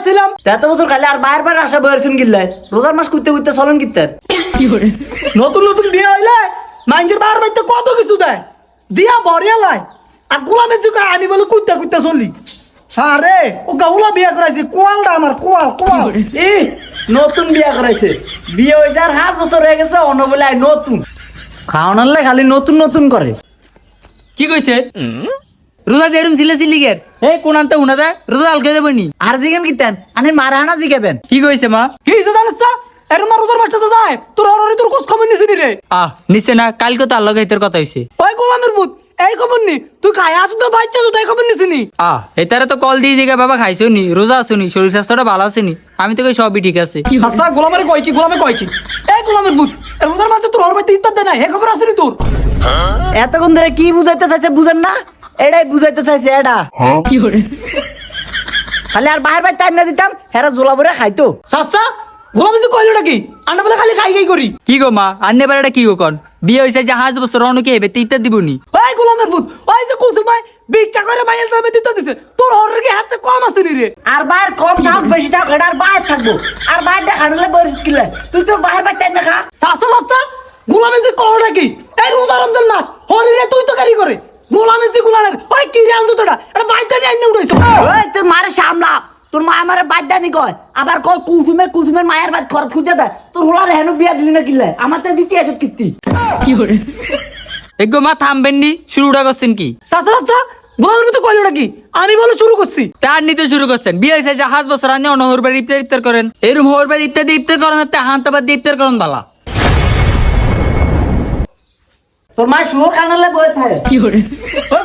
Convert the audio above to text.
আসছিলাম। এত বছর খালি আর বাইরে বাইরে আসা বয়সন গিল্লাই রোজার মাস করতে করতে চলন কিত্তার নতুন নতুন বিয়ে হইলে মানুষের বার বাড়িতে কত কিছু দেয় দিয়া বরিয়া লাই আর গোলামের যুগে আমি বলে কুত্তা কুত্তা চললি আরে ও গাউলা বিয়ে করাইছি কোয়ালটা আমার কোয়াল কোয়াল এ নতুন বিয়া করাইছে বিয়ে হয়েছে আর 5 বছর হয়ে গেছে অন্য বলে আই নতুন খাওয়ানোর খালি নতুন নতুন করে কি কইছে রোজা দেরুম ছিলে সিলিগের এই কোন আনতে উনা দে রোজা আলকে দেবনি আর জিগেন কিতেন আনি মারহানা জিগাবেন কি কইছে মা কি যে জানিস না এরম আর রোজার মাসটা যায় তোর হররি তোর খোঁজ খবর নিছিনি রে নিছে না কালকে তো আল্লাহ গাইতের কথা হইছে ওই গোলামের ভূত এই খবর নি তুই খায় আছ তো বাচ্চা তো তাই খবর নিছিনি এটারে তো কল দিয়ে দিগা বাবা খাইছো নি রোজা আছো নি শরীর স্বাস্থ্যটা ভালো আছে নি আমি তো কই সবই ঠিক আছে আচ্ছা গোলামের কয় কি গোলামে কয় কি এই গোলামের ভূত এই রোজার মাসে তোর হরবাইতে ইত্যাদ দেয় না হে খবর আছে নি তোর এতক্ষণ ধরে কি বুঝাইতে চাইছে বুঝেন না এটাই বুঝাইতে চাইছে এটা খালি আর বাইরে বাইরে টাইম না দিতাম হেরা জোলা ভরে খাইতো সাসা গোলামে যে কইলো নাকি আন্না বলে খালি খাই খাই করি কি গো মা আন্নে বাড়িটা কি গো কন বিয়ে হইছে যে 5 বছর রনকে হেবে তিতা দিবনি ওই গোলামের ভূত ওই যে কুলসুমাই ভিক্ষা করে মাইল সামনে দিতে দিছে তোর হরের কি হাতে কম আছে নি রে আর বাইরে কম থাক বেশি থাক এটা আর বাইরে থাকবো আর বাইরটা খাটলে বরিস কিলে তুই তো বাইরে বাইরে টাইম না খা সাসা সাসা গোলামে যে কইলো নাকি এই রোজা রমজান মাস হরিরে তুই তো কারি করে গোলামে যে গোলামের ওই কি রে আনতো তোরা এটা বাইতে যাই না উড়াইছো ওই তোর মারে সামলা তোর মা আমারে বাড্ডানি কয় আবার কয় কুলসুমের মায়ের বাদ খরচ খুঁজে দেয় তোর হোলার হেনু বিয়া দিলি না কিলে আমার তো দিতে আছে কীর্তি এগো মা থামবেন নি শুরুটা করছেন কি সাসা সাসা গোলামের মতো কইলো নাকি আমি বলে শুরু করছি তার নিতে শুরু করছেন বিয়ে হইছে যে 5 বছর আনে অনহর বাড়ি ইফতার করেন এরম হর বাড়ি ইফতার করেন তে হান্তাবাদ ইফতার করেন বালা তোর মা শুয়োর কানালে বয়ে থাকে ওই